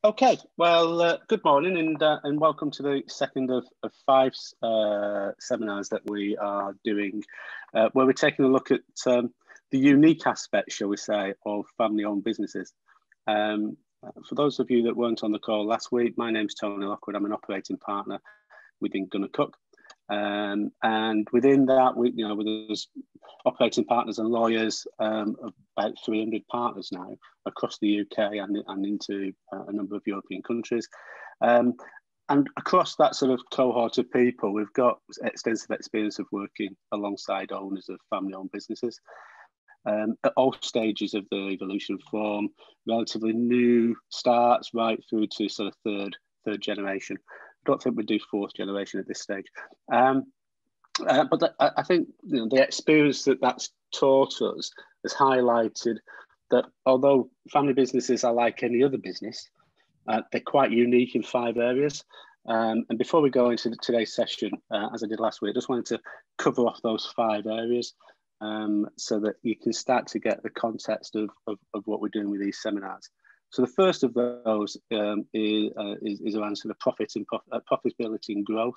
Okay, well, good morning and welcome to the second of five seminars that we are doing, where we're taking a look at the unique aspect, shall we say, of family-owned businesses. For those of you that weren't on the call last week, my name's Tony Lockwood. I'm an operating partner within Gunnar Cook. And within that, there's operating partners and lawyers, about 300 partners now across the UK and into a number of European countries. And across that sort of cohort of people, we've got extensive experience of working alongside owners of family-owned businesses at all stages of the evolution, from relatively new starts right through to sort of third generation. I don't think we do fourth generation at this stage. But I think the experience that's taught us has highlighted that although family businesses are like any other business, they're quite unique in 5 areas. And before we go into today's session, as I did last week, I just wanted to cover off those 5 areas so that you can start to get the context of what we're doing with these seminars. So the first of those is around sort of profitability and growth.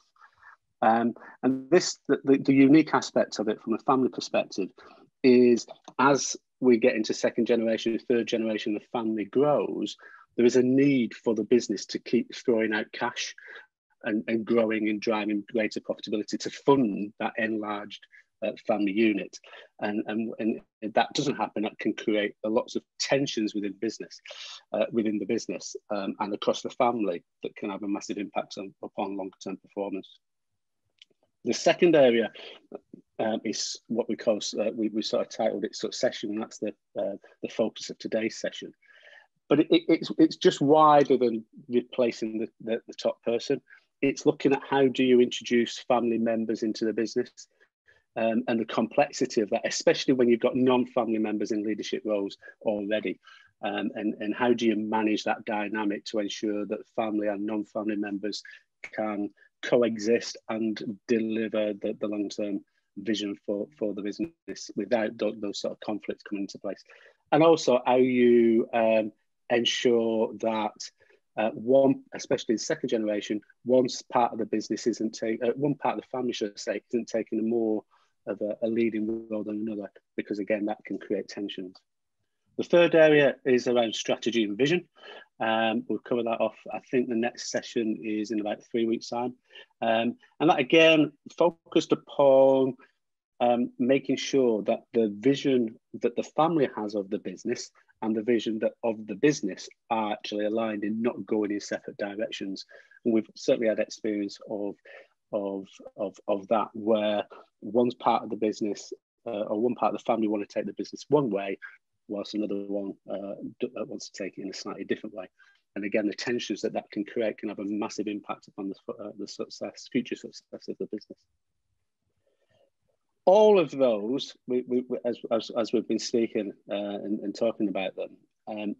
And this, the unique aspect of it from a family perspective is, as we get into second generation, third generation, the family grows, there is a need for the business to keep throwing out cash and growing and driving greater profitability to fund that enlarged family unit. And if that doesn't happen, that can create lots of tensions within the business and across the family that can have a massive impact upon longer-term performance. The second area is what we call, we sort of titled it succession, and that's the focus of today's session. But it's just wider than replacing the top person. It's looking at how do you introduce family members into the business, and the complexity of that, especially when you've got non-family members in leadership roles already. And how do you manage that dynamic to ensure that family and non-family members can coexist and deliver the long-term vision for the business without those sort of conflicts coming into place. And also how you ensure that especially in second generation, one part of the business one part of the family, should I say, isn't taking a more of a leading role than another, because again, that can create tensions. The third area is around strategy and vision. We'll cover that off. I think the next session is in about 3 weeks' time. And that again, focused upon making sure that the vision that the family has of the business and the vision of the business are actually aligned in not going in separate directions. And we've certainly had experience of that, where one part of the business or one part of the family want to take the business one way, whilst another one wants to take it in a slightly different way. And again, the tensions that can create can have a massive impact upon the future success of the business. All of those, as we've been speaking and talking about them,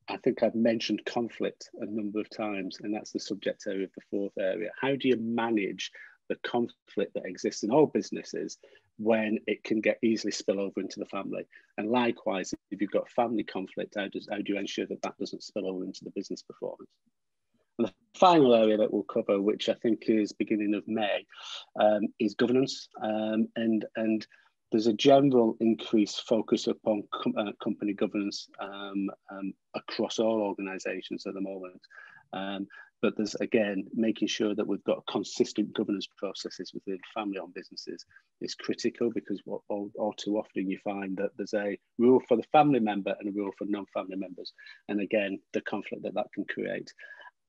I think I've mentioned conflict a number of times, and that's the subject area of the fourth area. How do you manage the conflict that exists in all businesses when it can get easily spill over into the family? And likewise, if you've got family conflict, how do you ensure that doesn't spill over into the business performance? And the final area that we'll cover, which I think is beginning of May, is governance. And there's a general increased focus upon company governance across all organisations at the moment. But there's, again, making sure that we've got consistent governance processes within family-owned businesses is critical, because all too often you find that there's a rule for the family member and a rule for non-family members. And again, the conflict that can create,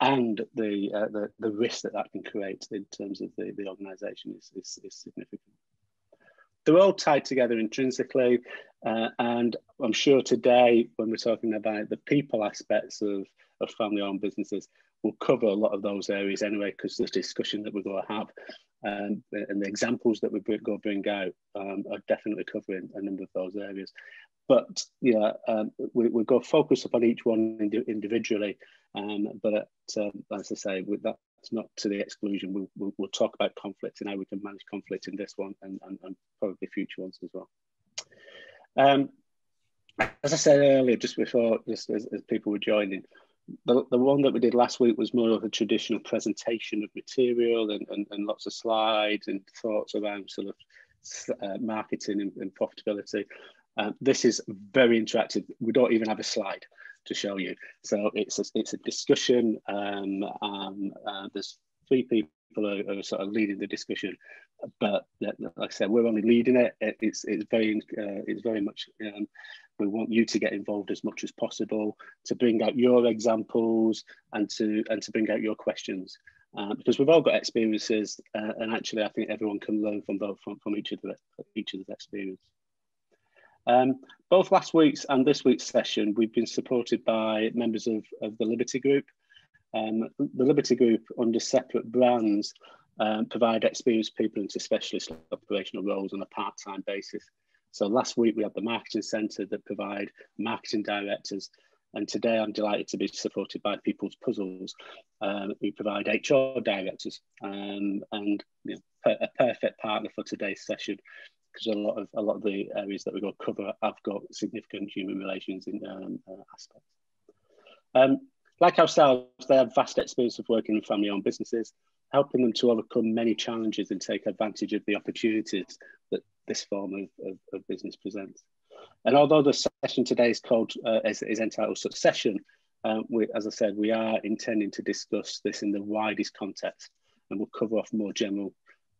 and the risk that can create in terms of the organisation is significant. They're all tied together intrinsically, and I'm sure today, when we're talking about the people aspects of family-owned businesses, we'll cover a lot of those areas anyway, because the discussion that we're going to have and the examples that we're going to bring out are definitely covering a number of those areas. But we'll go focus upon each one individually, but as I say, that's not to the exclusion. We'll talk about conflict and how we can manage conflict in this one and probably future ones as well. As I said earlier, just as people were joining, The one that we did last week was more of a traditional presentation of material and lots of slides and thoughts around sort of marketing and profitability. This is very interactive. We don't even have a slide to show you. So it's a discussion. There's 3 people who are sort of leading the discussion, but like I said, we're only leading it. It's very much. We want you to get involved as much as possible, to bring out your examples and to bring out your questions, because we've all got experiences, and actually I think everyone can learn from each other's experience. Both last week's and this week's session, we've been supported by members of the Liberty Group. The Liberty Group, under separate brands, provide experienced people into specialist operational roles on a part-time basis. So last week we had the Marketing Centre that provide marketing directors, and today I'm delighted to be supported by People's Puzzles, who provide HR directors, and a perfect partner for today's session, because a lot of the areas that we're going to cover have got significant human relations in aspects. Like ourselves, they have vast experience of working in family-owned businesses, helping them to overcome many challenges and take advantage of the opportunities that this form of business presents. And although the session today is called is entitled Succession, as I said, we are intending to discuss this in the widest context, and we'll cover off more general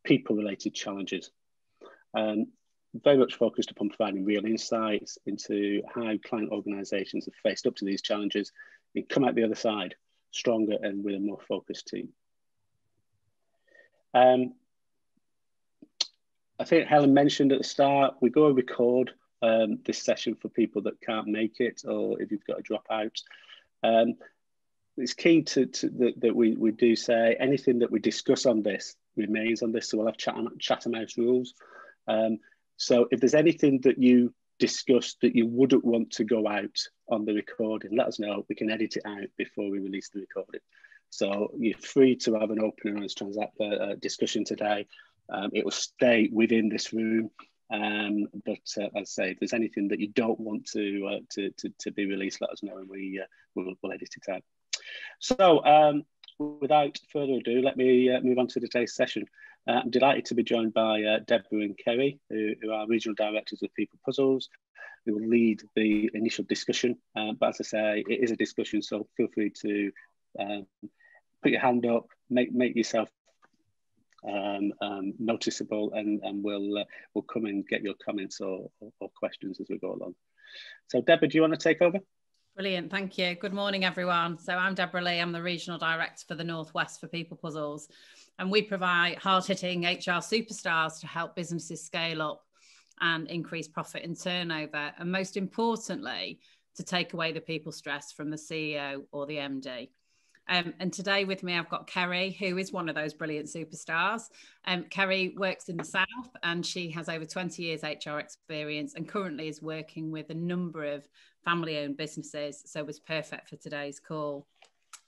people-related challenges. Very much focused upon providing real insights into how client organisations have faced up to these challenges and come out the other side stronger and with a more focused team. I think Helen mentioned at the start, we go and record this session for people that can't make it, or if you've got to drop out. It's key that we do say anything that we discuss on this remains on this, so we'll have Chatham House rules. So if there's anything that you discussed that you wouldn't want to go out on the recording, let us know. We can edit it out before we release the recording. So you're free to have an open and honest discussion today. It will stay within this room, but as I say, if there's anything that you don't want to be released, let us know, and we'll edit it out. So without further ado, let me move on to today's session. I'm delighted to be joined by Deborah and Kerry, who are regional directors of People Puzzles, who will lead the initial discussion. But as I say, it is a discussion, so feel free to put your hand up, make yourself noticeable, and we'll come and get your comments or questions as we go along. So Deborah, do you want to take over? Brilliant, thank you. Good morning, everyone. So I'm Deborah Lee. I'm the Regional Director for the North West for People Puzzles, and we provide hard-hitting HR superstars to help businesses scale up and increase profit and turnover, and most importantly, to take away the people stress from the CEO or the MD. And today with me, I've got Kerry, who is one of those brilliant superstars. Kerry works in the South, and she has over 20 years HR experience and currently is working with a number of family-owned businesses, so was perfect for today's call.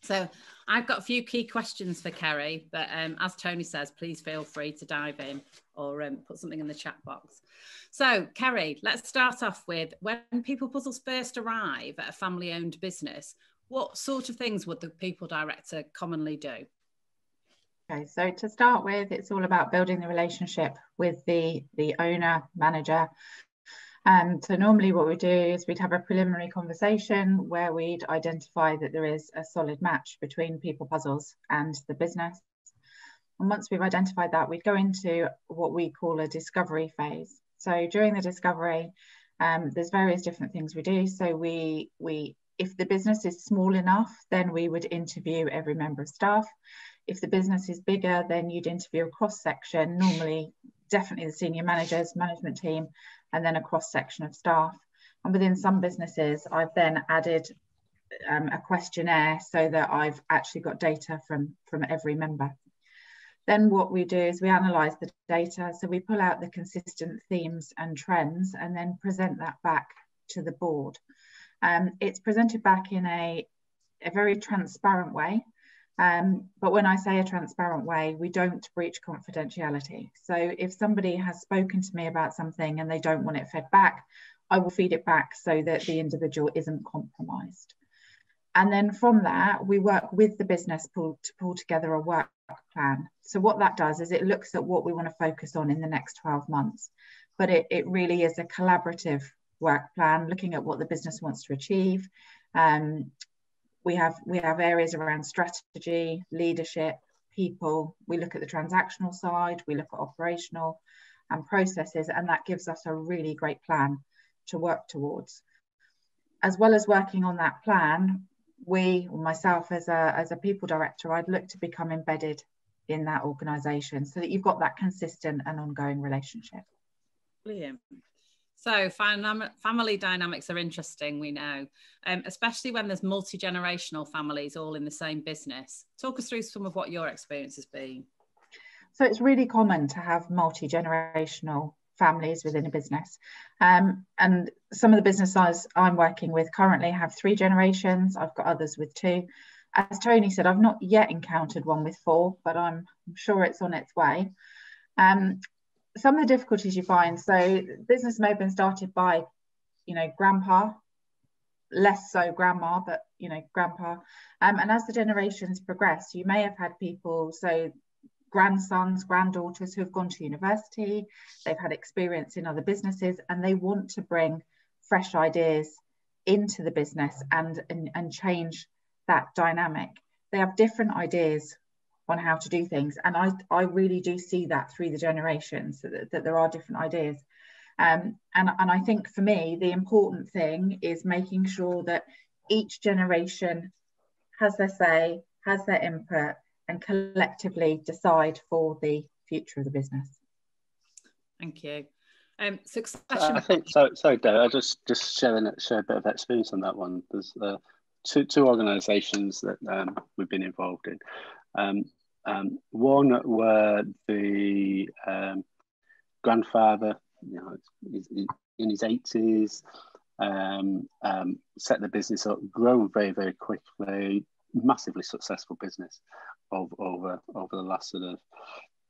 So I've got a few key questions for Kerry, but as Tony says, please feel free to dive in or put something in the chat box. So Kerry, let's start off with, when People Puzzles first arrive at a family-owned business, what sort of things would the people director commonly do? Okay, so to start with, it's all about building the relationship with the owner, manager. So normally what we do is we'd have a preliminary conversation where we'd identify that there is a solid match between People Puzzles and the business. And once we've identified that, we'd go into what we call a discovery phase. So during the discovery, there's various different things we do. So if the business is small enough, then we would interview every member of staff. If the business is bigger, then you'd interview a cross-section, normally definitely the senior managers, management team, and then a cross-section of staff. And within some businesses, I've then added a questionnaire so that I've actually got data from every member. Then what we do is we analyse the data. So we pull out the consistent themes and trends and then present that back to the board. It's presented back in a very transparent way. But when I say a transparent way, we don't breach confidentiality. So if somebody has spoken to me about something and they don't want it fed back, I will feed it back so that the individual isn't compromised. And then from that, we work with the business to pull together a work plan. So what that does is it looks at what we want to focus on in the next 12 months. But it really is a collaborative work plan, looking at what the business wants to achieve. We have areas around strategy, leadership, people. We look at the transactional side, we look at operational and processes, and that gives us a really great plan to work towards. As well as working on that plan, myself as a people director, I'd look to become embedded in that organisation so that you've got that consistent and ongoing relationship. Brilliant. So family dynamics are interesting, we know, especially when there's multi-generational families all in the same business. Talk us through some of what your experience has been. So it's really common to have multi-generational families within a business. And some of the businesses I'm working with currently have 3 generations. I've got others with 2. As Tony said, I've not yet encountered one with 4, but I'm sure it's on its way. Some of the difficulties you find, so business may have been started by, grandpa, less so grandma, but, grandpa. And as the generations progress, you may have had people, so grandsons, granddaughters who have gone to university, they've had experience in other businesses, and they want to bring fresh ideas into the business and change that dynamic. They have different ideas on how to do things, and I really do see that through the generations, that there are different ideas. And I think for me, the important thing is making sure that each generation has their say, has their input, and collectively decide for the future of the business. Thank you. Succession. I think so. Sorry, Dave. I just share a bit of experience on that one. There's two organisations that we've been involved in. One where the grandfather, in his 80s, set the business up, grown very, very quickly, massively successful business over the last sort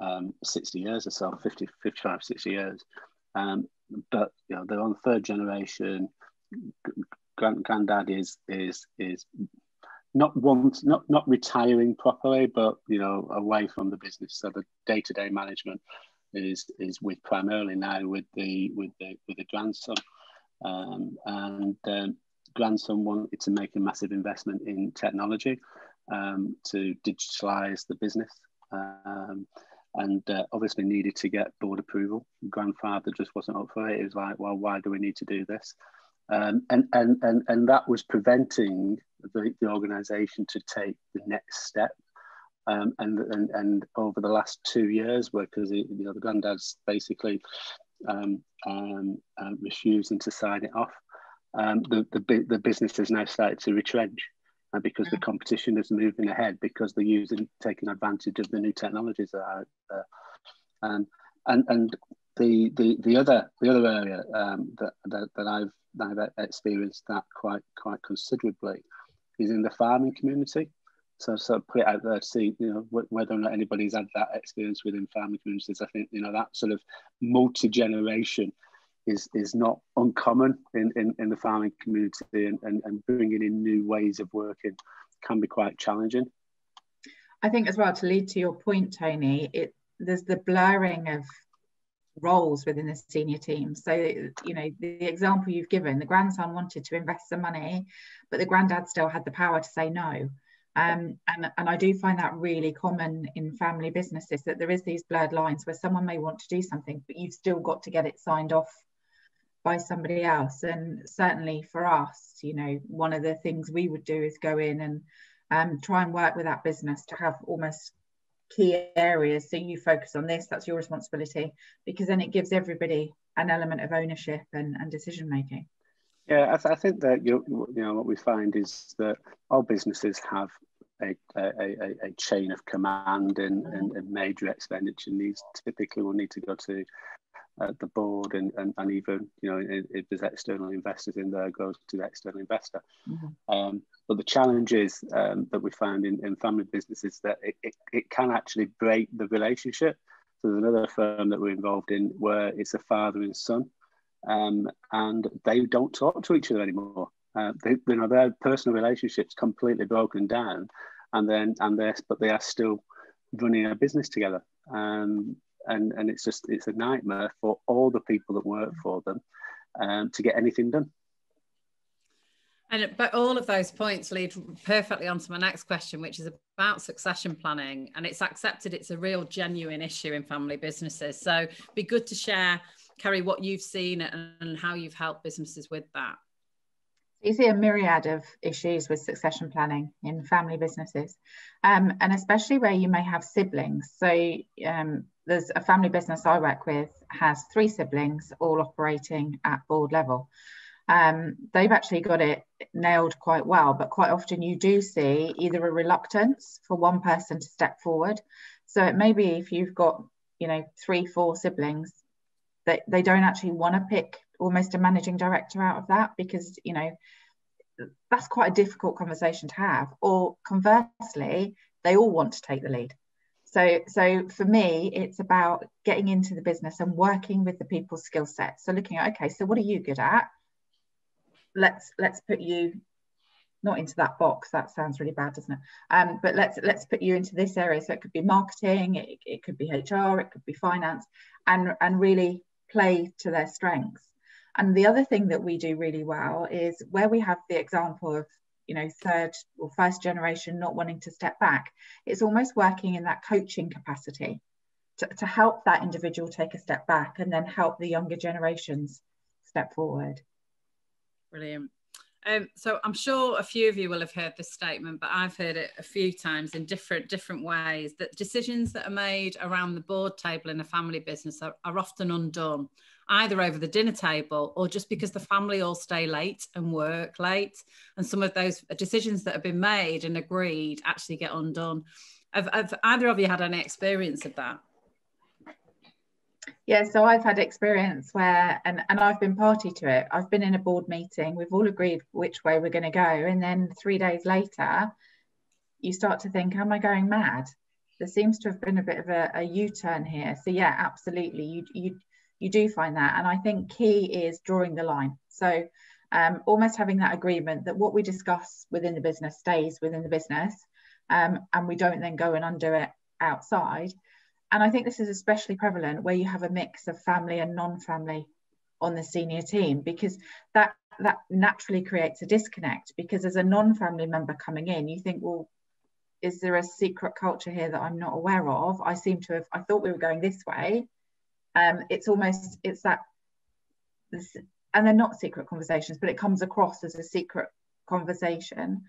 of 60 years or so, 55, 60 years. But they're on 3rd generation. Granddad is not retiring properly, but away from the business. So the day-to-day management is primarily now with the grandson, and grandson wanted to make a massive investment in technology to digitalize the business, and obviously needed to get board approval. Grandfather just wasn't up for it. It was like, well, why do we need to do this? And that was preventing the organisation to take the next step. And over the last 2 years, because the granddad's basically refusing to sign it off, the business has now started to retrench, because the competition is moving ahead, because they're taking advantage of the new technologies that are out there. And the other area that I've experienced that quite considerably is in the farming community. So put it out there to see whether or not anybody's had that experience within farming communities. I think that sort of multi-generation is not uncommon in the farming community, and bringing in new ways of working can be quite challenging. I think as well, to lead to your point, Tony, there's the blurring of roles within the senior team. So the example you've given, the grandson wanted to invest some money, but the granddad still had the power to say no. And I do find that really common in family businesses, that there is these blurred lines where someone may want to do something, but you've still got to get it signed off by somebody else. And certainly for us, one of the things we would do is go in and try and work with that business to have almost key areas. So you focus on this, that's your responsibility, because then it gives everybody an element of ownership and decision making. Yeah, I think that what we find is that all businesses have a chain of command, and major expenditure needs typically will need to go to the board, and even if there's external investors in there, goes to the external investor. Mm-hmm. But the challenge is that we find in family businesses that it can actually break the relationship. So there's another firm that we're involved in where it's a father and son, and they don't talk to each other anymore. Their personal relationships completely broken down, but they are still running a business together. And it's a nightmare for all the people that work for them to get anything done. But all of those points lead perfectly onto my next question, which is about succession planning. And it's accepted it's a real genuine issue in family businesses. So it'd be good to share, Kerry, what you've seen and how you've helped businesses with that. You see a myriad of issues with succession planning in family businesses, and especially where you may have siblings. So there's a family business I work with has 3 siblings all operating at board level. They've actually got it nailed quite well, but quite often you do see either a reluctance for one person to step forward. So it may be if you've got 3-4 siblings, that they don't actually want to pick almost a managing director out of that, because that's quite a difficult conversation to have. Or conversely, they all want to take the lead. So for me, it's about getting into the business and working with the people's skill set. So looking at, okay, so what are you good at? Let's put you not into that box. That sounds really bad, doesn't it? But let's put you into this area. So it could be marketing, it could be HR, it could be finance, and really play to their strengths. And the other thing that we do really well is where we have the example of, third or first generation not wanting to step back, it's almost working in that coaching capacity to help that individual take a step back and then help the younger generations step forward. Brilliant. So I'm sure a few of you will have heard this statement, but I've heard it a few times in different ways, that decisions that are made around the board table in a family business are often undone, either over the dinner table or just because the family all stay late and work late. And some of those decisions that have been made and agreed actually get undone. Have either of you had any experience of that? Yeah, so I've had experience where, and I've been party to it. I've been in a board meeting, we've all agreed which way we're going to go. And then 3 days later, you start to think, am I going mad? There seems to have been a bit of a U-turn here. So yeah, absolutely. You do find that. And I think key is drawing the line. So almost having that agreement that what we discuss within the business stays within the business, and we don't then go and undo it outside. And I think this is especially prevalent where you have a mix of family and non-family on the senior team, because that naturally creates a disconnect, because as a non-family member coming in, you think, well, is there a secret culture here that I'm not aware of? I thought we were going this way. It's that, and they're not secret conversations, but it comes across as a secret conversation.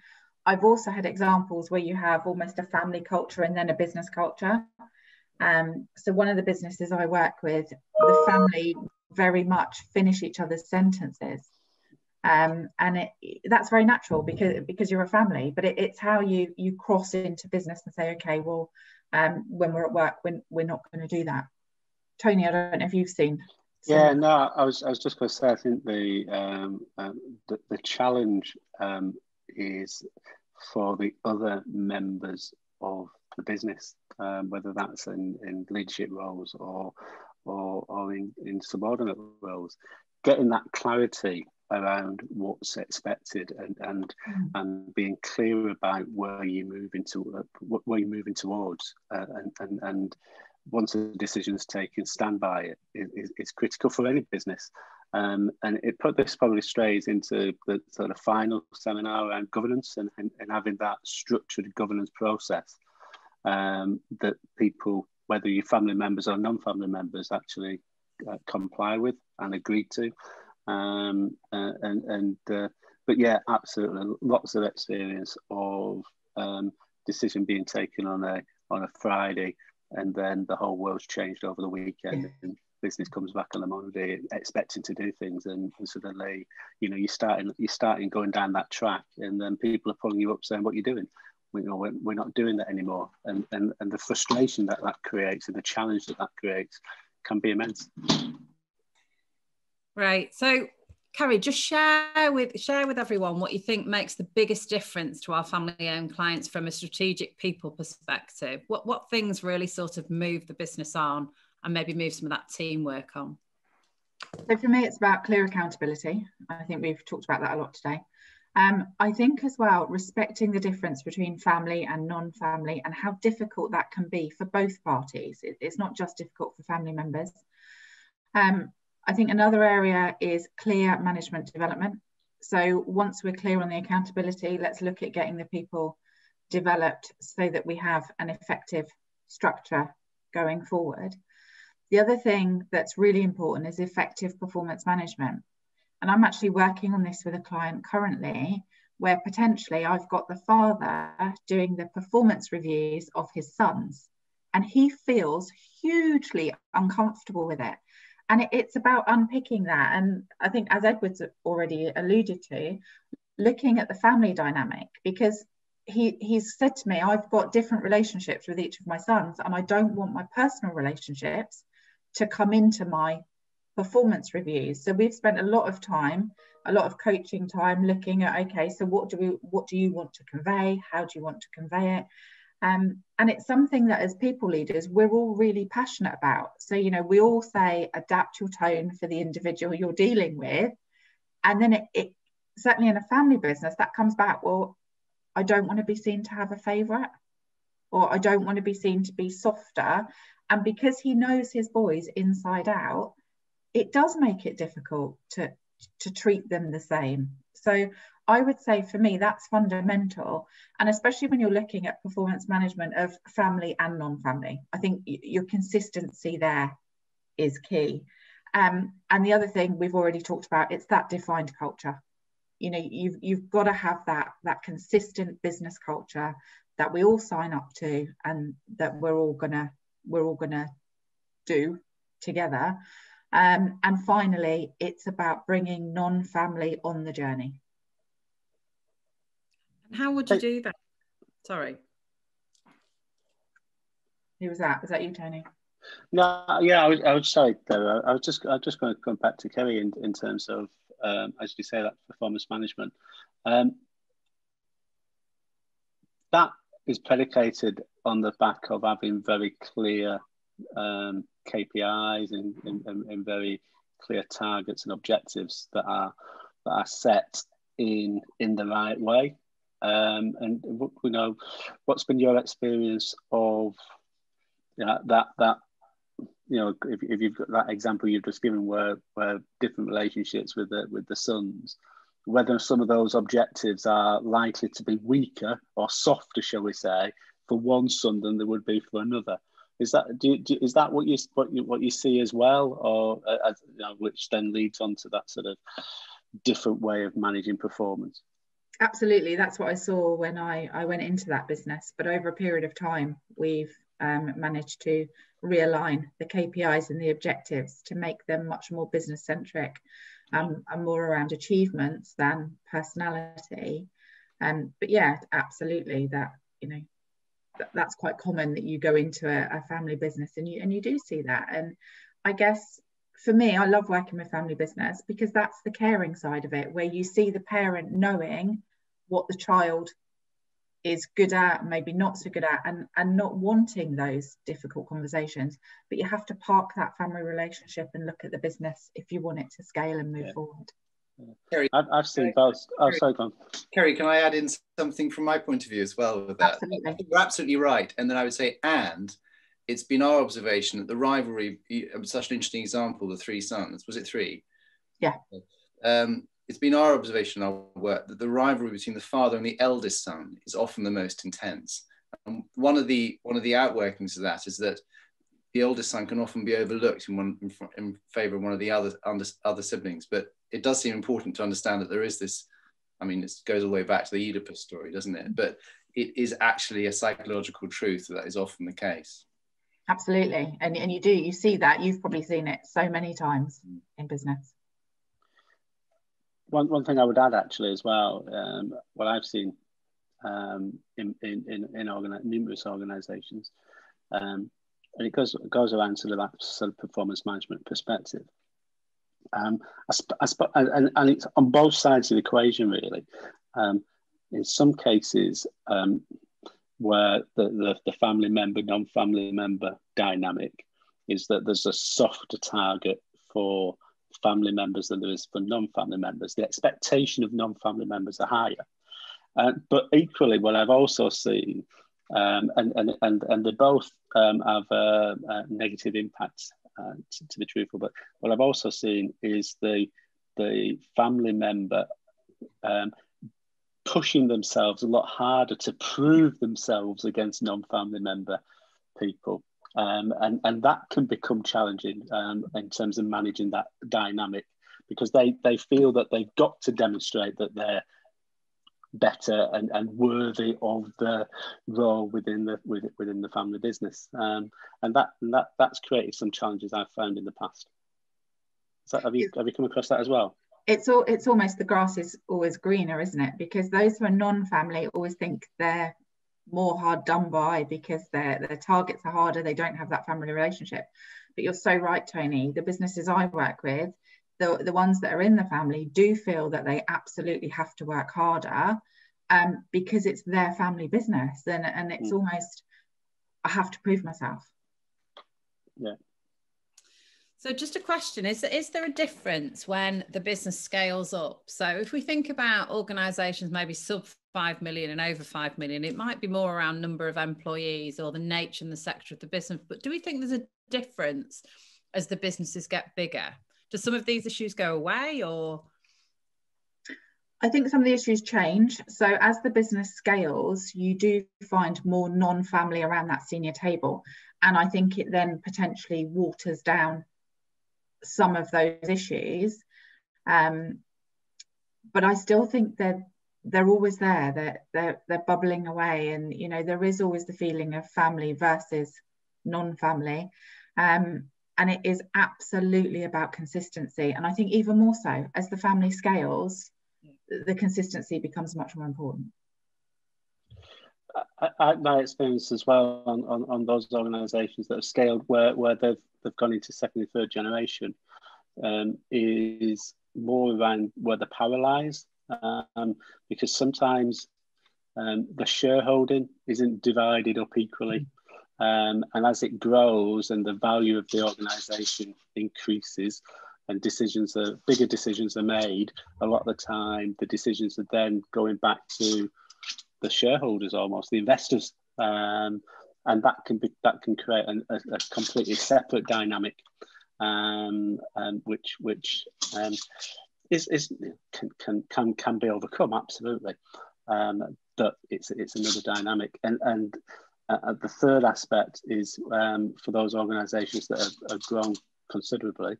I've also had examples where you have almost a family culture and then a business culture. So one of the businesses I work with, the family very much finish each other's sentences. And that's very natural because you're a family, but it's how you cross into business and say, okay, well, when we're at work, we're not going to do that. Tony, I don't know if you've seen. Yeah, no, I was just going to say, I think the challenge is for the other members of the business, whether that's in leadership roles or in subordinate roles, getting that clarity around what's expected and being clear about where you're moving towards, and once a decision is taken, stand by it is critical for any business. And this probably strays into the sort of final seminar around governance and having that structured governance process that people, whether you're family members or non-family members, actually comply with and agree to. But yeah, absolutely, lots of experience of decision being taken on a Friday, and then the whole world's changed over the weekend, and business comes back on a Monday expecting to do things, and suddenly, you're starting going down that track, and then people are pulling you up saying, what are you doing? We're not doing that anymore, and the frustration that creates and the challenge that creates can be immense. Right. So, Kerry, just share with everyone what you think makes the biggest difference to our family-owned clients from a strategic people perspective. What things really sort of move the business on and maybe move some of that teamwork on? So for me, it's about clear accountability. I think we've talked about that a lot today. I think as well, respecting the difference between family and non-family and how difficult that can be for both parties. It's not just difficult for family members. I think another area is clear management development. So once we're clear on the accountability, let's look at getting the people developed so that we have an effective structure going forward. The other thing that's really important is effective performance management. And I'm actually working on this with a client currently, where potentially I've got the father doing the performance reviews of his sons, and he feels hugely uncomfortable with it. And it's about unpicking that. And I think, as Edward's already alluded to, looking at the family dynamic, because he's said to me, I've got different relationships with each of my sons, and I don't want my personal relationships to come into my performance reviews. So we've spent a lot of time, a lot of coaching time, looking at, okay, so what do you want to convey? How do you want to convey it? And it's something that as people leaders, we're all really passionate about. So, you know, we all say, adapt your tone for the individual you're dealing with. And then it certainly in a family business, that comes back, well, I don't want to be seen to have a favourite, or I don't want to be seen to be softer. And because he knows his boys inside out, it does make it difficult to treat them the same. So I would say for me, that's fundamental. And especially when you're looking at performance management of family and non-family, I think your consistency there is key. And the other thing we've already talked about, it's that defined culture. You know, you've got to have that consistent business culture that we all sign up to, and that we're all gonna do together. And finally, it's about bringing non-family on the journey. How would you do that? Sorry. Who was that? Was that you, Tony? No, yeah, I would say though, I was just going to come back to Kerry in terms of, as you say, that performance management. That is predicated on the back of having very clear KPIs and very clear targets and objectives that are set in the right way. And you know, what's been your experience of that? You know, if you've got that example you've just given, where different relationships with the sons, whether some of those objectives are likely to be weaker or softer, shall we say, for one son than they would be for another. Is that is that what you see as well, or you know, which then leads on to that sort of different way of managing performance? Absolutely, that's what I saw when I went into that business. But over a period of time, we've managed to realign the KPIs and the objectives to make them much more business centric, and more around achievements than personality. But yeah, absolutely, that, you know, that's quite common, that you go into a family business and you do see that. And I guess for me, I love working with family business because that's the caring side of it, where you see the parent knowing what the child is good at, maybe not so good at, and not wanting those difficult conversations. But you have to park that family relationship and look at the business if you want it to scale and move forward. Kerry, I've seen both. Oh, sorry, go on. Kerry, can I add in something from my point of view as well with that? Absolutely. You're absolutely right. And then I would say, and it's been our observation that the rivalry, such an interesting example, the three sons, was it three? Yeah. It's been our observation in our work that the rivalry between the father and the eldest son is often the most intense. And one of the outworkings of that is that the oldest son can often be overlooked in favour of one of the other siblings. But it does seem important to understand that there is this, I mean, it goes all the way back to the Oedipus story, doesn't it? But it is actually a psychological truth that is often the case. Absolutely. And you see that. You've probably seen it so many times in business. One thing I would add actually as well, what I've seen in numerous organisations, and it goes around sort of that sort of performance management perspective. And it's on both sides of the equation really. In some cases, where the family member, non-family member dynamic is that there's a softer target for family members than there is for non-family members. The expectation of non-family members are higher. But equally, what I've also seen, and they both have negative impacts, to be truthful, but what I've also seen is the family member pushing themselves a lot harder to prove themselves against non-family member people. And that can become challenging in terms of managing that dynamic, because they feel that they've got to demonstrate that they're better and worthy of the role within the family business, and that's created some challenges I've found in the past. Have you come across that as well? It's almost the grass is always greener, isn't it? Because those who are non-family always think they're more hard done by because their targets are harder, they don't have that family relationship. But you're so right, Tony. The businesses I work with, the ones that are in the family, do feel that they absolutely have to work harder because it's their family business, and it's almost, I have to prove myself. Yeah. So just a question, is there a difference when the business scales up? So if we think about organisations maybe sub 5 million and over 5 million, it might be more around number of employees or the nature and the sector of the business. But do we think there's a difference as the businesses get bigger? Do some of these issues go away, or? I think some of the issues change. So as the business scales, you do find more non-family around that senior table. And I think it then potentially waters down some of those issues, but I still think they're always there. They're bubbling away, and there is always the feeling of family versus non-family, and it is absolutely about consistency. And I think even more so as the family scales, the consistency becomes much more important. My experience as well on those organisations that have scaled where they've gone into second and third generation is more around where the power lies, because sometimes the shareholding isn't divided up equally, and as it grows and the value of the organisation increases and bigger decisions are made, a lot of the time the decisions are then going back to the shareholders, almost the investors, and that can create a completely separate dynamic, which can be overcome, absolutely, but it's another dynamic. And the third aspect is for those organisations that have grown considerably,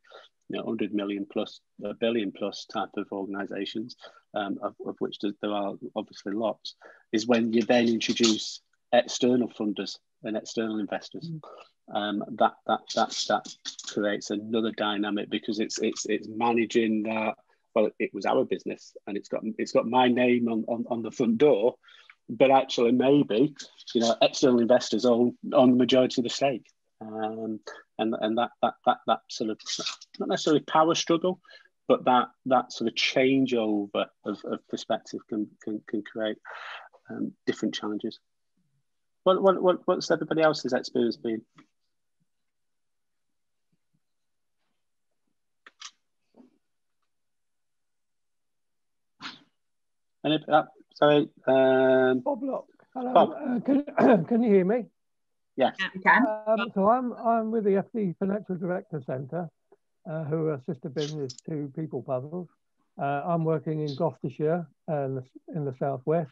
100 million plus, a billion plus type of organisations, of which there are obviously lots, is when you then introduce external funders and external investors. That creates another dynamic, because it's managing that. Well, it was our business, and it's got my name on the front door, but actually maybe external investors own the majority of the stake. And that sort of, not necessarily power struggle, but that sort of changeover of perspective can create different challenges. What's everybody else's experience been? Sorry, Bob Lock. Hello. Bob. Can you hear me? Yes, You can. So I'm with the FD Financial Director Centre, who are sister business to People Puzzles. I'm working in Gloucestershire and in the southwest.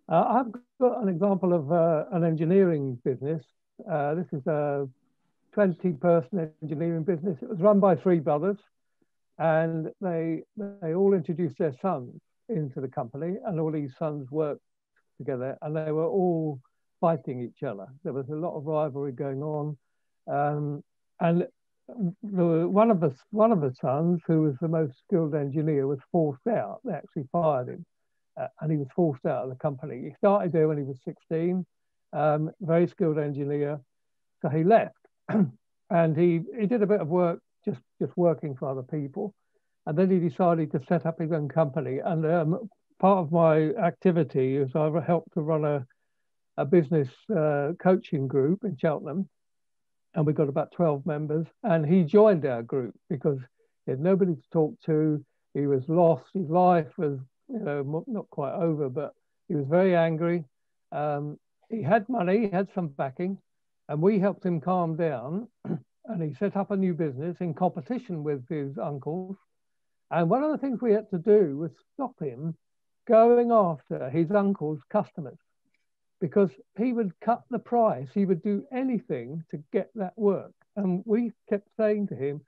I've got an example of an engineering business. This is a 20-person engineering business. It was run by three brothers, and they all introduced their sons into the company, and all these sons worked together, and they were all fighting each other. There was a lot of rivalry going on, and one of the sons, who was the most skilled engineer, was forced out. They actually fired him, and he was forced out of the company. He started there when he was 16, very skilled engineer, so he left, and he did a bit of work just working for other people, and then he decided to set up his own company. And part of my activity is I've helped to run a business coaching group in Cheltenham, and we've got about 12 members, and he joined our group because He had nobody to talk to. He was lost. His life was, you know, not quite over, but he was very angry. He had money, he had some backing, and we helped him calm down. And he set up a new business in competition with his uncles. And one of the things we had to do was stop him going after his uncle's customers, because he would cut the price. He would do anything to get that work. And we kept saying to him,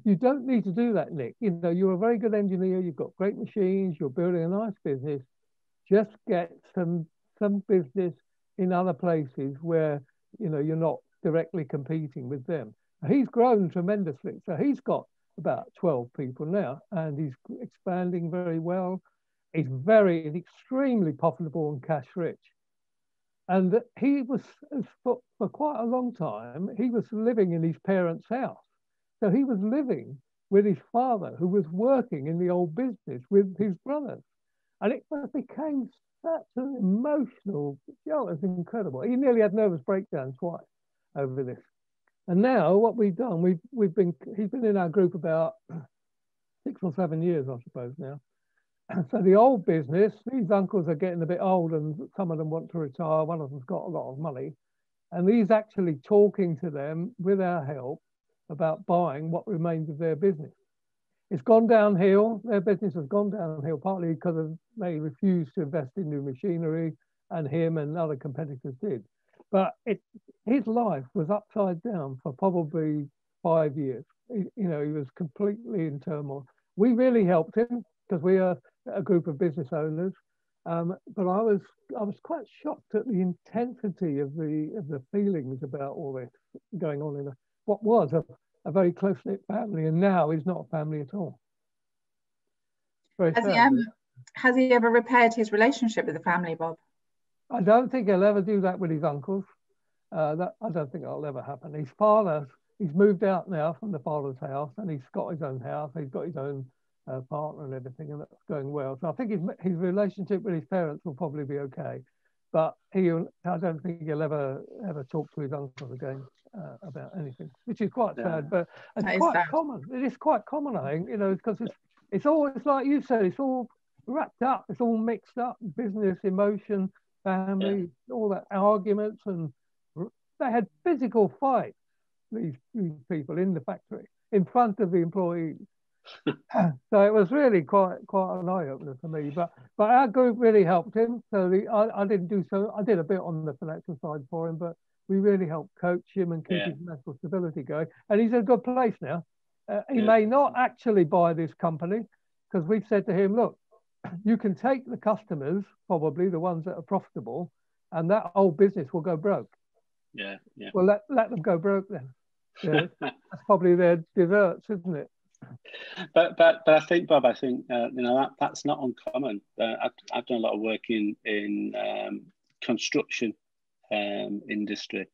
you don't need to do that, Nick. You know, you're a very good engineer. You've got great machines. You're building a nice business. Just get some business in other places where, you know, you're not directly competing with them. He's grown tremendously. So he's got about 12 people now, and he's expanding very well. He's extremely profitable and cash rich. And he was, for quite a long time, he was living in his parents' house. So he was living with his father, who was working in the old business with his brothers. And it became such an emotional, you know, it was incredible. He nearly had nervous breakdown twice over this. And now what we've done, he's been in our group about 6 or 7 years, I suppose now. So the old business, these uncles are getting a bit old and some of them want to retire. One of them's got a lot of money. And he's actually talking to them with our help about buying what remains of their business. It's gone downhill. Their business has gone downhill, partly because they refused to invest in new machinery, and him and other competitors did. But his life was upside down for probably 5 years. He was completely in turmoil. We really helped him because we are a group of business owners. But I was quite shocked at the intensity of the feelings about all this going on in what was a very close-knit family, and now is not a family at all. Has he ever repaired his relationship with the family, Bob? I don't think he'll ever do that with his uncles. I don't think that'll ever happen. His father, he's moved out now from the father's house, and he's got his own house. He's got his own partner and everything, and that's going well. So I think his relationship with his parents will probably be okay. But I don't think he'll ever talk to his uncles again about anything, which is quite sad. But it's quite common. It is quite common, I think, because it's like you said, it's all wrapped up. It's all mixed up: business, emotion, family, all that arguments, and they had physical fights. These people in the factory in front of the employees. So it was really quite an eye opener for me. But our group really helped him. So I didn't do so. I did a bit on the financial side for him, but we really helped coach him and keep his mental stability going. And he's in a good place now. He may not actually buy this company, because we've said to him, look, you can take the customers, probably the ones that are profitable, and that whole business will go broke. Yeah. Well, let them go broke then. Yeah, that's probably their desserts, isn't it? But I think, Bob, that's not uncommon. I've done a lot of work in construction industry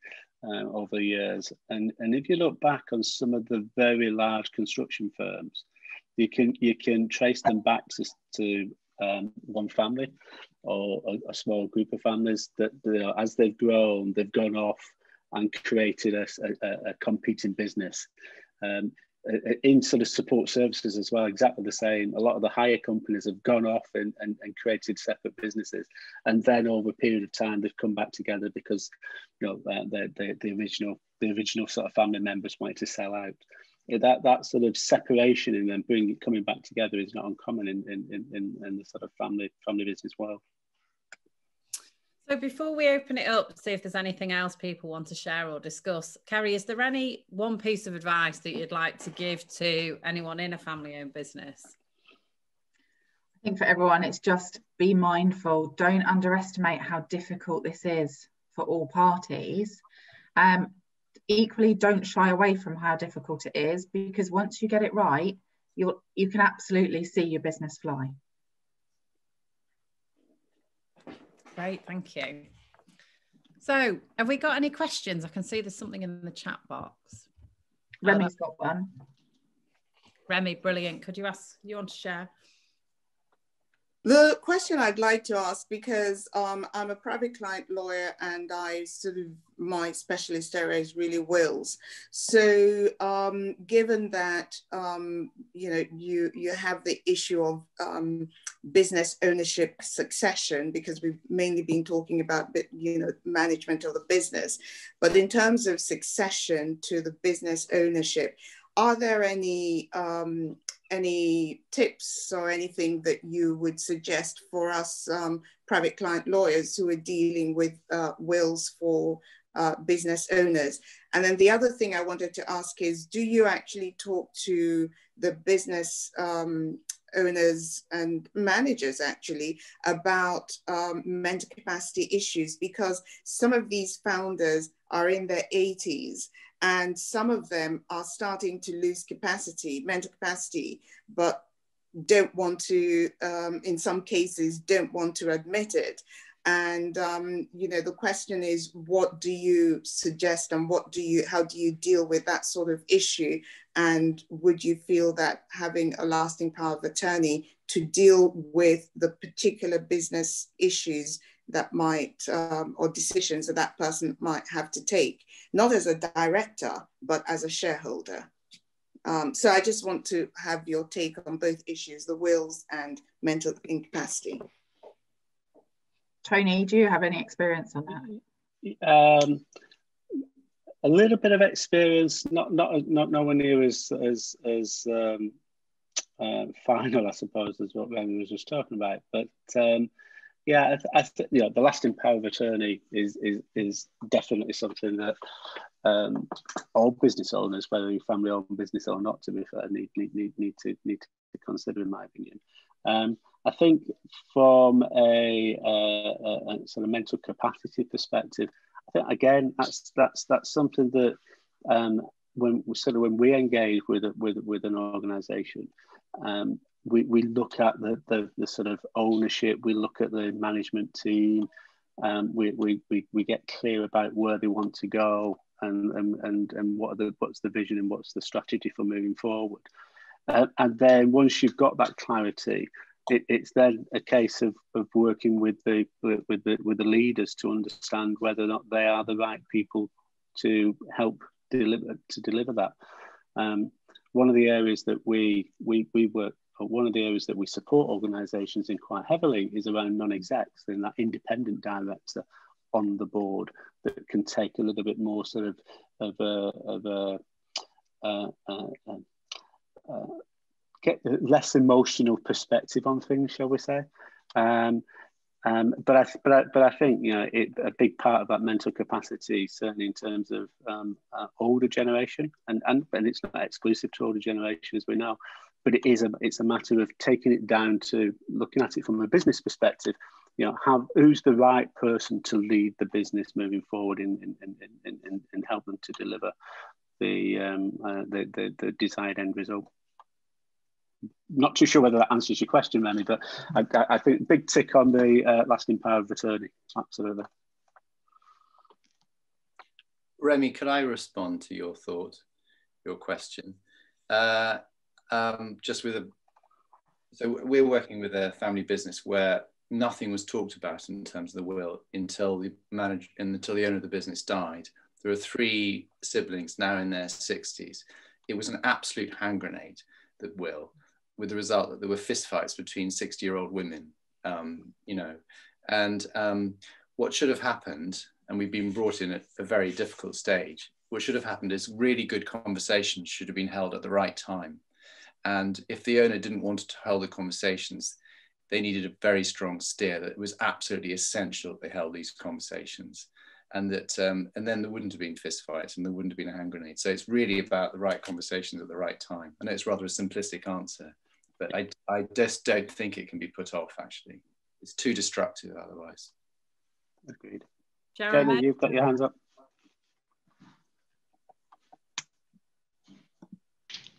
over the years, and if you look back on some of the very large construction firms, you can trace them back to one family or a small group of families that, as they've grown, they've gone off and created a competing business. In sort of support services as well, exactly the same. A lot of the higher companies have gone off and created separate businesses, and then over a period of time they've come back together because the original sort of family members wanted to sell out. That sort of separation and then coming back together is not uncommon in the sort of family business world. So before we open it up, see if there's anything else people want to share or discuss, Carrie, is there any one piece of advice that you'd like to give to anyone in a family-owned business? I think for everyone, it's just be mindful. Don't underestimate how difficult this is for all parties. Equally, don't shy away from how difficult it is, because once you get it right, you can absolutely see your business fly. Great, thank you. So, have we got any questions? I can see there's something in the chat box. Remy's got one. Remy, brilliant. Could you want to share? The question I'd like to ask, because I'm a private client lawyer and my specialist area is really wills. So given that, you have the issue of business ownership succession, because we've mainly been talking about, management of the business, but in terms of succession to the business ownership, are there any tips or anything that you would suggest for us private client lawyers who are dealing with wills for business owners? And then the other thing I wanted to ask is, do you actually talk to the business owners and managers actually about mental capacity issues? Because some of these founders are in their 80s, and some of them are starting to lose mental capacity, but don't want to, in some cases, don't want to admit it. And, the question is, what do you suggest and how do you deal with that sort of issue? And would you feel that having a lasting power of attorney to deal with the particular business issues that might, or decisions that person might have to take, not as a director, but as a shareholder? So I just want to have your take on both issues, the wills and mental incapacity. Tony, do you have any experience on that? A little bit of experience, not nowhere near as final, I suppose, as what Remy was just talking about. But yeah, the lasting power of attorney is definitely something that all business owners, whether you're family-owned business or not, to be fair, need to consider, in my opinion. I think from a sort of mental capacity perspective, I think again that's something that when we engage with an organisation, we look at the sort of ownership, we look at the management team, we get clear about where they want to go and what's the vision and what's the strategy for moving forward. And then once you've got that clarity, it's then a case of working with the leaders to understand whether or not they are the right people to help deliver that. One of the areas that we work, or one of the areas that we support organisations in quite heavily, is around non-execs and that independent director on the board that can take a little bit more sort of get less emotional perspective on things, shall we say? But I think a big part of that mental capacity, certainly in terms of older generation, and it's not exclusive to older generation, as we know, but it's a matter of taking it down to looking at it from a business perspective. Who's the right person to lead the business moving forward and help them to deliver the desired end result. Not too sure whether that answers your question, Remy, but I think big tick on the lasting power of attorney. Absolutely. Remy, could I respond to your question? So we're working with a family business where nothing was talked about in terms of the will until the owner of the business died. There are 3 siblings now in their 60s. It was an absolute hand grenade, that will, with the result that there were fistfights between 60-year-old women, and what should have happened, and we've been brought in at a very difficult stage, what should have happened is really good conversations should have been held at the right time. And if the owner didn't want to hold the conversations, they needed a very strong steer that it was absolutely essential that they held these conversations. And that, and then there wouldn't have been fistfights and there wouldn't have been a hand grenade. So it's really about the right conversations at the right time. I know it's rather a simplistic answer, but I just don't think it can be put off, actually. It's too destructive otherwise. Agreed. Jeremy, you've got your hands up.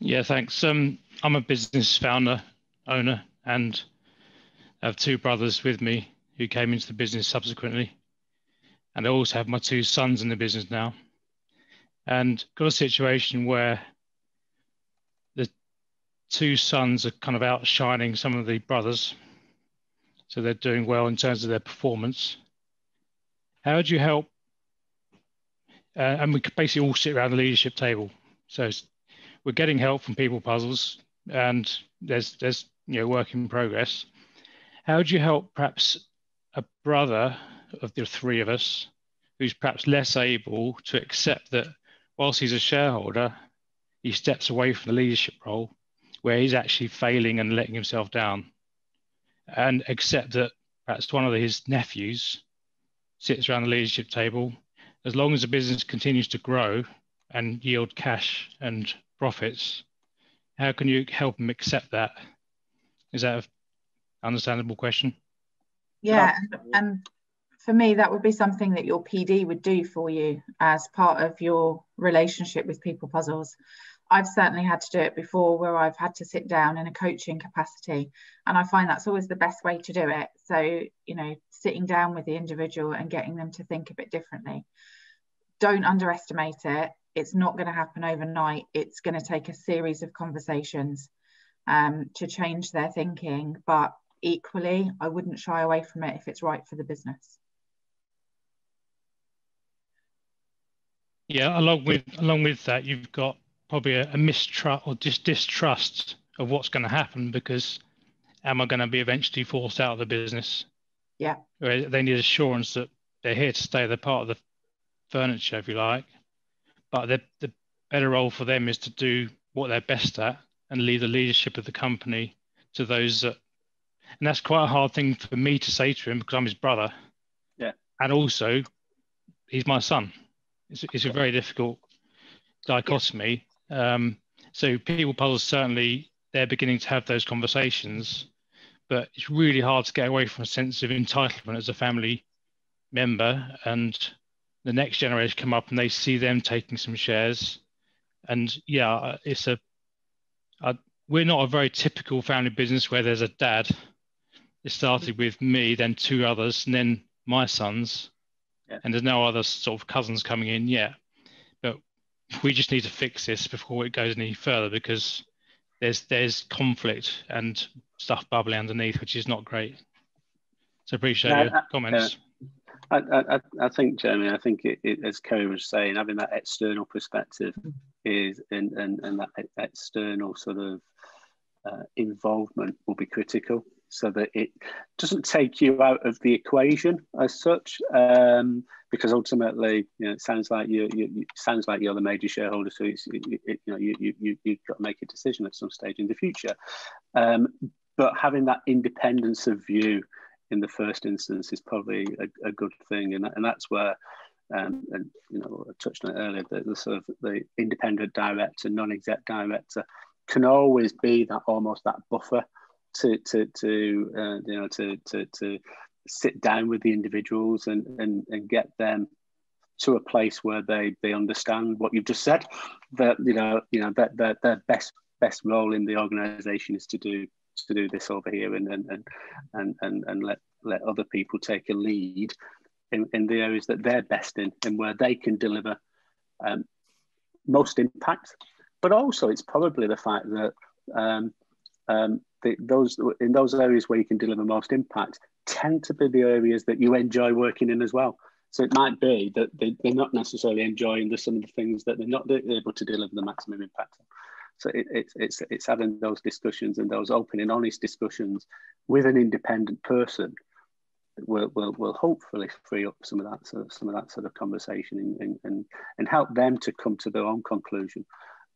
Yeah, thanks. I'm a business owner, and I have 2 brothers with me who came into the business subsequently. And I also have my 2 sons in the business now. And got a situation where the 2 sons are kind of outshining some of the brothers. so they're doing well in terms of their performance. How do you help? And we basically all sit around the leadership table. So we're getting help from People Puzzles, and there's work in progress. How do you help perhaps a brother of the three of us who's perhaps less able to accept that whilst he's a shareholder, he steps away from the leadership role where he's actually failing and letting himself down, and accept that perhaps one of his nephews sits around the leadership table? As long as the business continues to grow and yield cash and profits, how can you help him accept that? Is that an understandable question? Yeah, and for me, that would be something that your PD would do for you as part of your relationship with People Puzzles. I've certainly had to do it before, where I've had to sit down in a coaching capacity, and I find that's always the best way to do it. So, sitting down with the individual and getting them to think a bit differently. Don't underestimate it. It's not going to happen overnight. It's going to take a series of conversations to change their thinking, but equally, I wouldn't shy away from it if it's right for the business. Yeah, along with that, you've got probably a mistrust or just distrust of what's going to happen, because am I going to be eventually forced out of the business? Yeah. They need assurance that they're here to stay. They're part of the furniture, if you like, but the better role for them is to do what they're best at and leave the leadership of the company to those that, and that's quite a hard thing for me to say to him because I'm his brother. Yeah. And also he's my son. It's a very difficult dichotomy. So People Puzzles, certainly they're beginning to have those conversations, but it's really hard to get away from a sense of entitlement as a family member, and the next generation come up and they see them taking some shares. And yeah, we're not a very typical family business where there's a dad. It started with me, then two others, and then my sons. Yeah. And there's no other sort of cousins coming in yet. But we just need to fix this before it goes any further, because there's conflict and stuff bubbling underneath, which is not great. So appreciate your comments. I think, Jeremy, as Kerry was saying, having that external perspective is and that external sort of involvement will be critical, so that it doesn't take you out of the equation as such, because ultimately, it sounds like you're the major shareholder, so you've got to make a decision at some stage in the future. But having that independence of view in the first instance is probably a good thing, and that's where, I touched on it earlier, the sort of the independent director, non-exec director, can always be that almost that buffer to sit down with the individuals and get them to a place where they understand what you've just said, that that their best role in the organisation is to do this over here, and let other people take a lead in the areas that they're best in and where they can deliver most impact. But also, it's probably the fact that those areas where you can deliver most impact tend to be the areas that you enjoy working in as well. So it might be that they're not necessarily enjoying some of the things that they're not able to deliver the maximum impact on. So it's having those discussions and those open and honest discussions with an independent person will hopefully free up some of that sort of conversation and help them to come to their own conclusion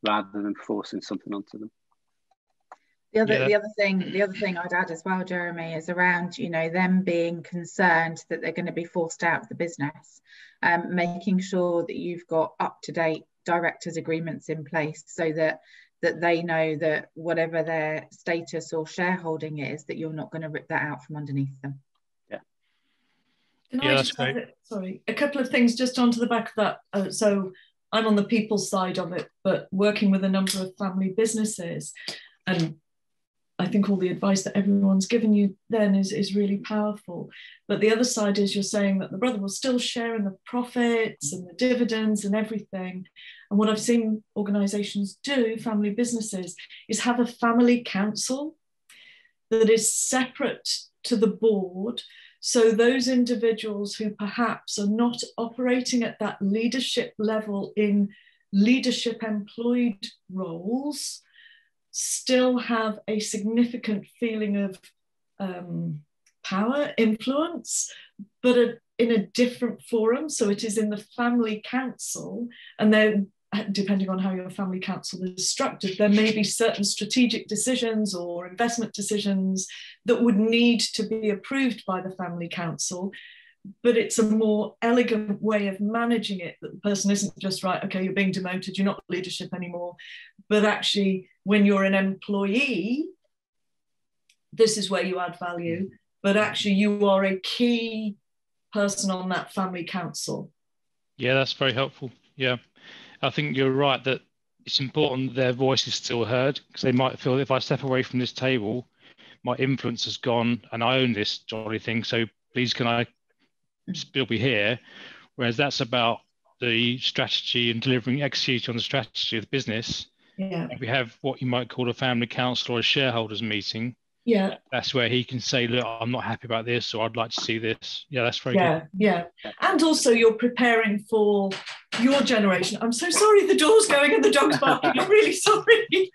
rather than forcing something onto them. The other thing I'd add as well, Jeremy, is around them being concerned that they're going to be forced out of the business, making sure that you've got up-to-date directors' agreements in place so that they know that whatever their status or shareholding is, that you're not going to rip that out from underneath them. Can I just add, a couple of things just onto the back of that. So I'm on the people side of it, but working with a number of family businesses, and I think all the advice that everyone's given you then is really powerful. But the other side is you're saying that the brother will still share in the profits and the dividends and everything. And what I've seen organisations do, family businesses, is have a family council that is separate to the board. So those individuals who perhaps are not operating at that leadership level in leadership employed roles still have a significant feeling of power, influence, but in a different forum. So it is in the family council, and then depending on how your family council is structured, there may be certain strategic decisions or investment decisions that would need to be approved by the family council, but it's a more elegant way of managing it, that the person isn't just, right, okay, you're being demoted, you're not leadership anymore, but actually when you're an employee, this is where you add value, but actually you are a key person on that family council. Yeah, that's very helpful. Yeah. I think you're right that it's important their voice is still heard, because they might feel if I step away from this table, my influence has gone and I own this jolly thing. So please, can I still be here? Whereas that's about the strategy and delivering, executing on the strategy of the business. Yeah. If we have what you might call a family council or a shareholders meeting, yeah, that's where he can say, look, I'm not happy about this, or I'd like to see this. Yeah, that's very good. Yeah. And also you're preparing for your generation. I'm so sorry, the door's going and the dog's barking. I'm really sorry.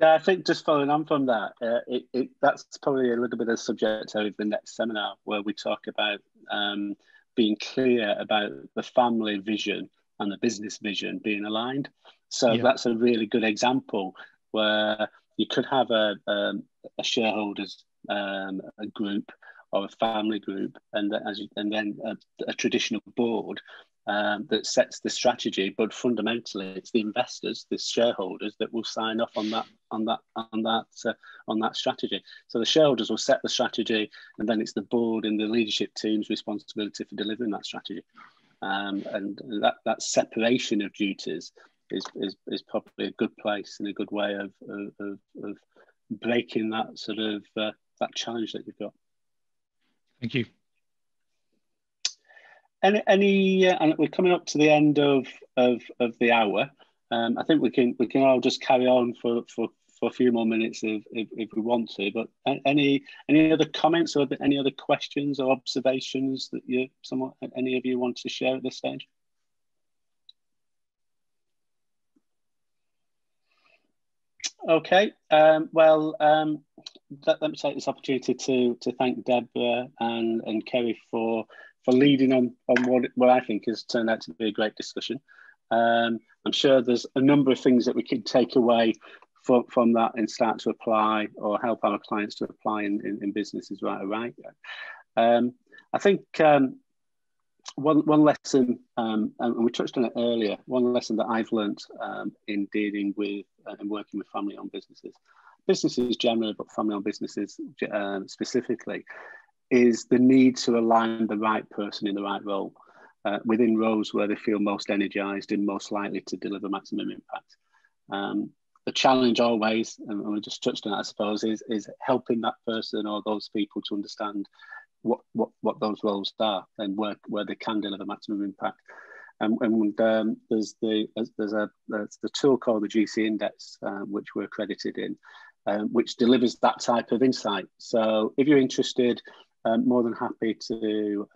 Yeah, I think just following on from that, that's probably a little bit of subject of the next seminar, where we talk about being clear about the family vision and the business vision being aligned. So that's a really good example where you could have a shareholders a group or a family group, and then a traditional board that sets the strategy. But fundamentally, it's the investors, the shareholders, that will sign off on that strategy. So the shareholders will set the strategy, and then it's the board and the leadership team's responsibility for delivering that strategy. And that separation of duties is probably a good place and a good way of breaking that sort of that challenge that you've got. Thank you. Any and we're coming up to the end of the hour. I think we can all just carry on for a few more minutes if we want to. But any other comments or any other questions or observations that any of you want to share at this stage? Okay, well, let me take this opportunity to thank Deborah and Kerry for leading on what I think has turned out to be a great discussion. I'm sure there's a number of things that we can take away from that and start to apply or help our clients to apply in businesses right away. I think one lesson, and we touched on it earlier, one lesson that I've learned in dealing with and working with family-owned businesses generally, but family-owned businesses specifically, is the need to align the right person in the right role within roles where they feel most energized and most likely to deliver maximum impact. The challenge always, and we just touched on it, I suppose, is helping that person or those people to understand what those roles are and where they can deliver maximum impact. And there's the tool called the GC Index, which we're accredited in, which delivers that type of insight. So if you're interested, more than happy to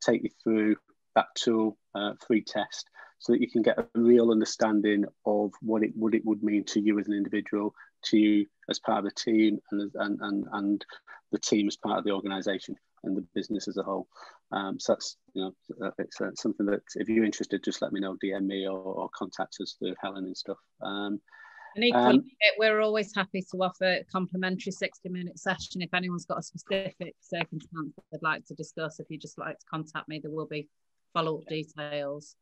take you through that tool, free test, so that you can get a real understanding of what it would mean to you as an individual, to you as part of the team, and the team as part of the organisation and the business as a whole. So that's, it's something that if you're interested, just let me know, DM me or contact us through Helen and stuff. And equally, we're always happy to offer a complimentary 60-minute session if anyone's got a specific circumstance they'd like to discuss. If you'd just like to contact me, there will be follow-up details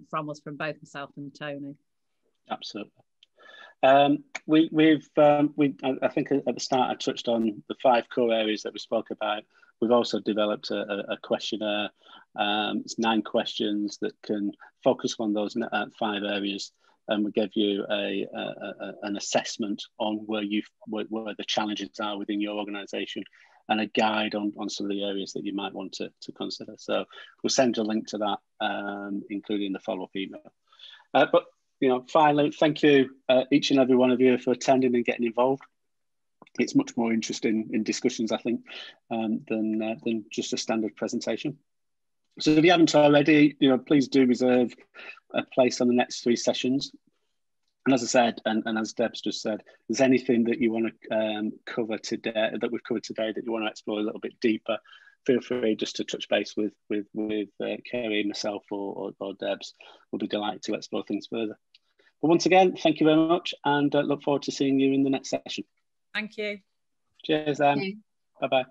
from us, from both myself and Tony. Absolutely. I think at the start I touched on the 5 core areas that we spoke about. We've also developed a questionnaire. It's 9 questions that can focus on those 5 areas, and we give you an assessment on where the challenges are within your organisation, and a guide on some of the areas that you might want to consider. So we'll send a link to that, including the follow-up email. But finally, thank you each and every one of you for attending and getting involved. it's much more interesting in discussions, I think, than just a standard presentation. So if you haven't already, please do reserve a place on the next 3 sessions. And as I said, and as Deb's just said, if there's anything that you want to cover today, that we've covered today, that you want to explore a little bit deeper, feel free just to touch base with Kerry, myself, or Debs. We'll be delighted to explore things further. But once again, thank you very much, and look forward to seeing you in the next session. Thank you. Cheers, then. Bye-bye.